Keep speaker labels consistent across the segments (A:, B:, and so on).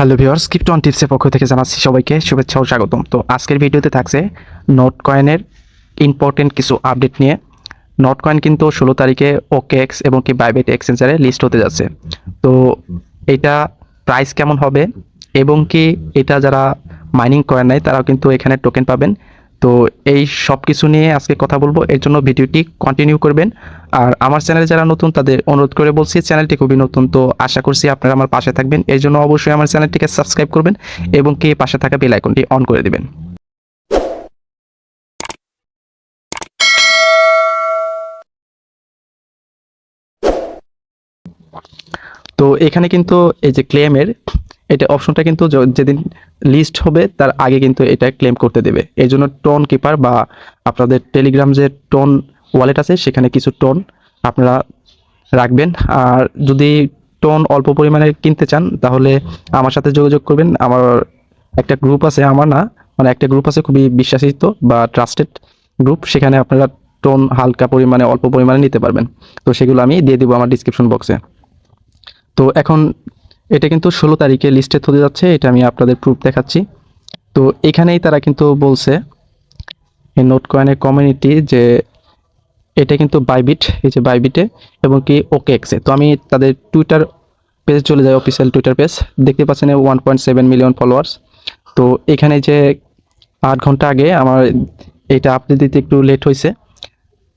A: Hello viewers, crypto on টিপসের পক্ষ থেকে জানাচ্ছি সবাইকে শুভেচ্ছা ও স্বাগতম। তো আজকের ভিডিওতে থাকছে নোট কয়েনের ইম্পর্টেন্ট কিছু আপডেট নিয়ে। নোট কয়েন কিন্তু 16 তারিখে ওকেএক্স এবং কি বাইবিট এক্সচেঞ্জারে লিস্ট হতে যাচ্ছে। তো এটা প্রাইস কেমন হবে এবং কি এটা যারা মাইনিং কয়েন নেয় তারাও কিন্তু এখানে টোকেন পাবেন। তো এই সব কিছু নিয়ে আজকে কথা বলবো, এর জন্য ভিডিওটি কন্টিনিউ করবেন। আর আমার চ্যানেলে যারা নতুন তাদের অনুরোধ করে বলছি, চ্যানেলটি খুবই নতুন, তো আশা করছি আপনারা আমার পাশে থাকবেন। এর জন্য অবশ্যই আমার চ্যানেলটিকে সাবস্ক্রাইব করবেন এবং কি পাশে থাকা বেল আইকনটি অন করে দিবেন। তো এখানে কিন্তু এই যে ক্লেমের এটা অপশনটা কিন্তু যেদিন লিস্ট হবে তার আগে কিন্তু এটা ক্লেম করতে দেবে। এই জন্য টোন কিপার বা আপনাদের টেলিগ্রাম যে টোন ওয়ালেট আছে সেখানে কিছু টোন আপনারা রাখবেন। আর যদি টোন অল্প পরিমাণে কিনতে চান তাহলে আমার সাথে যোগাযোগ করবেন। আমার একটা গ্রুপ আছে, আমার না মানে একটা গ্রুপ আছে খুবই বিশ্বাসিত বা ট্রাস্টেড গ্রুপ, সেখানে আপনারা টোন হালকা পরিমাণে অল্প পরিমাণে নিতে পারবেন। তো সেগুলো আমি দিয়ে দেবো আমার ডিসক্রিপশন বক্সে। তো এখন এটা কিন্তু 16 তারিখে লিস্টে হতে যাচ্ছে, এটা আমি আপনাদের প্রুফ দেখাচ্ছি। তো এখানেই তারা কিন্তু বলছে এই নোট কয়েনের কমিউনিটি যে এটা কিন্তু বাইবিট, এই যে বাইবিটে এবং কি ওকেএক্সে। তো আমি তাদের টুইটার পেজে চলে যাই, অফিসিয়াল টুইটার পেজ, দেখতে পাচ্ছেন 1.7 মিলিয়ন ফলোয়ার্স। তো এখানে যে 8 ঘন্টা আগে আমার এটা আপডেট দিতে একটু লেট হয়েছে।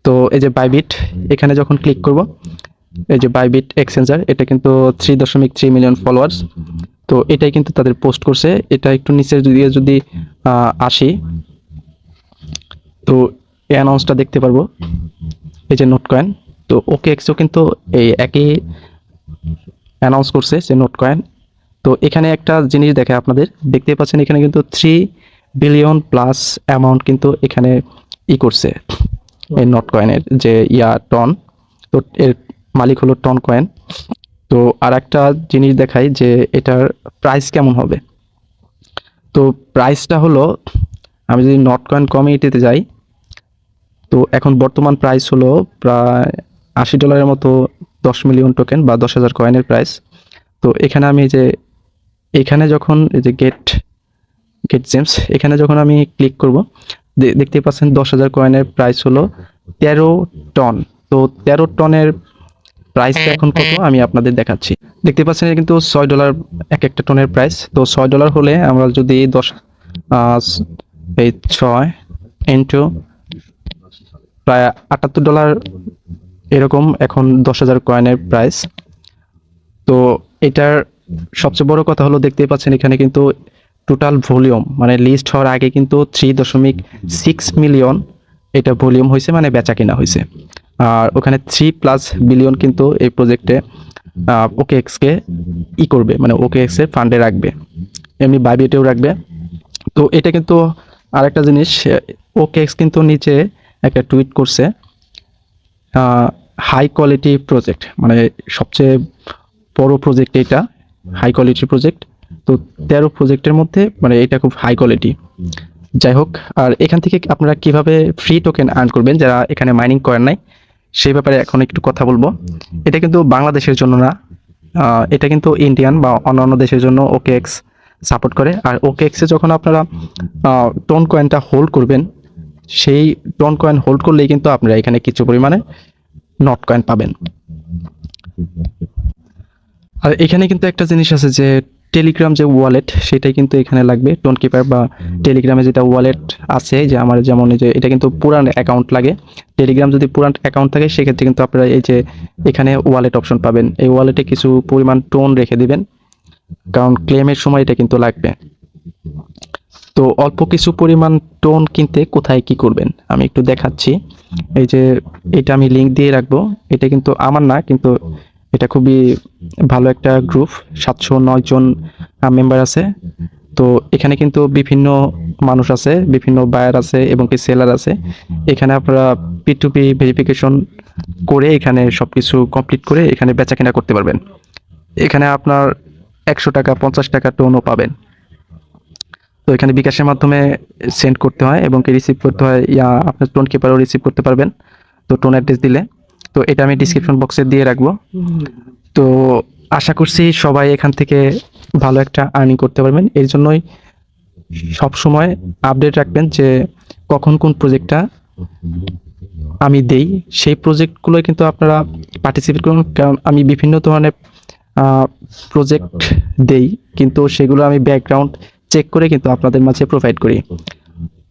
A: তো এই যে বাইবিট, এখানে যখন ক্লিক করব, এই যে বাইবিট এক্সচেঞ্জার, এটা কিন্তু 3.3 মিলিয়ন ফলোয়ার্স। তো এটাই কিন্তু তাদের পোস্ট করছে। এটা একটু নিচের দিকে যদি আসি, তো এই অ্যানাউন্সটা দেখতে পারবো, এই যে নোট কয়েন। তো ওকেএক্সও কিন্তু এই একই অ্যানাউন্স করছে যে নোট কয়েন। তো এখানে একটা জিনিস দেখে আপনাদের দেখতে পাচ্ছেন, এখানে কিন্তু 3 বিলিয়ন প্লাস অ্যামাউন্ট কিন্তু এখানে করছে এই নোট কয়েনের যে টন। তো এর মালিক হলো টন কয়েন। তো আর একটা জিনিস দেখাই যে এটার প্রাইস কেমন হবে। তো প্রাইসটা হলো, আমি যদি নট কয়েন কমিউনিটিতে যাই, তো এখন বর্তমান প্রাইস হলো প্রায় $80 মতো, 10 মিলিয়ন টোকেন বা 10,000 কয়েনের প্রাইস। তো এখানে আমি যে এখানে যখন এই যে গেট জেমস, এখানে যখন আমি ক্লিক করব, দেখতে পাচ্ছেন 10,000 কয়েনের প্রাইস হলো 13 টন। তো 13 টনের প্রাইসটা এখন কত আমি আপনাদের দেখাচ্ছি। দেখতে পাচ্ছেন কিন্তু $6 এক একটা টনের প্রাইস। তো $6 হলে আমরা যদি 10 এই 6 ইন্টু প্রায় $78 এরকম এখন 10,000 কয়েনের প্রাইস। তো এটার সবচেয়ে বড় কথা হলো, দেখতেই পাচ্ছেন এখানে কিন্তু টোটাল ভলিউম মানে লিস্ট হওয়ার আগে কিন্তু 3.6 মিলিয়ন এটা ভলিউম হয়েছে, মানে বেচা কিনা হয়েছে। আর ওখানে 3+ বিলিয়ন কিন্তু এই প্রজেক্টে ওকেএক্সকে করবে, মানে ওকেএক্স এর ফান্ডে রাখবে, এমনি বাইবিটেও রাখবে। তো এটা কিন্তু আরেকটা জিনিস, ওকেএক্স কিন্তু নিচে একটা টুইট করছে, হাই কোয়ালিটি প্রজেক্ট, মানে সবচেয়ে বড় প্রজেক্ট এটা, হাই কোয়ালিটি প্রজেক্ট। তো 13 প্রজেক্টের মধ্যে মানে এটা খুব হাই কোয়ালিটি। যাই হোক, আর এখান থেকে আপনারা কিভাবে ফ্রি টোকেন আর্ন করবেন যারা এখানে মাইনিং করেন নাই, সেই ব্যাপারে এখন একটু কথা বলবো। এটা কিন্তু বাংলাদেশের জন্য না, এটা কিন্তু ইন্ডিয়ান বা অন্যান্য দেশের জন্য ওকেএক্স সাপোর্ট করে। আর ওকেএক্সে যখন আপনারা টোন কয়েনটা হোল্ড করবেন, সেই টোন কয়েন হোল্ড করলেই কিন্তু আপনারা এখানে কিছু পরিমাণে নট কয়েন পাবেন। আর এখানে কিন্তু একটা জিনিস আছে যে টেলিগ্রাম যে ওয়ালেট, সেটাই কিন্তু এখানে লাগবে। টোন কিপার বা টেলিগ্রামে যেটা ওয়ালেট আছে, যে আমার যেমন এই যে এটা কিন্তু পুরান অ্যাকাউন্ট লাগে। টেলিগ্রাম যদি পুরান অ্যাকাউন্ট থাকে সেক্ষেত্রে কিন্তু আপনারা এই যে এখানে ওয়ালেট অপশন পাবেন, এই ওয়ালেটে কিছু পরিমাণ টোন রেখে দিবেন, কারণ ক্লেমের সময় এটা কিন্তু লাগবে। তো অল্প কিছু পরিমাণ টোন কিনতে কোথায় কি করবেন আমি একটু দেখাচ্ছি। এই যে এটা আমি লিংক দিয়ে রাখবো, এটা কিন্তু আমার না, কিন্তু এটা খুবই ভালো একটা গ্রুপ, 709 জন মেম্বার আছে। তো এখানে কিন্তু বিভিন্ন মানুষ আছে, বিভিন্ন বায়ার আছে এবং কি সেলার আছে। এখানে আপনারা P2P ভেরিফিকেশন করে এখানে সবকিছু কমপ্লিট করে এখানে বেচা কেনা করতে পারবেন। এখানে আপনার 100 টাকা 50 টাকা টোনও পাবেন। তো এখানে বিকাশের মাধ্যমে সেন্ড করতে হয় এবং কি রিসিভ করতে হয়, আপনার টোন কিপারও রিসিভ করতে পারবেন তো টোন অ্যাড্রেস দিলে। তো এটা আমি ডিসক্রিপশন বক্সে দিয়ে রাখবো। তো আশা করছি সবাই এখান থেকে ভালো একটা আর্নিং করতে পারবেন। এর জন্যই সবসময় আপডেট রাখবেন যে কখন কোন প্রজেক্টটা আমি দেই, সেই প্রজেক্টগুলো কিন্তু আপনারা পার্টিসিপেট করুন। কারণ আমি বিভিন্ন ধরনের প্রজেক্ট দেই, কিন্তু সেগুলো আমি ব্যাকগ্রাউন্ড চেক করে কিন্তু আপনাদের মাঝে প্রোভাইড করি।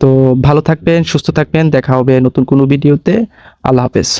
A: তো ভালো থাকবেন, সুস্থ থাকবেন, দেখা হবে নতুন কোনো ভিডিওতে। আল্লাহ হাফেজ।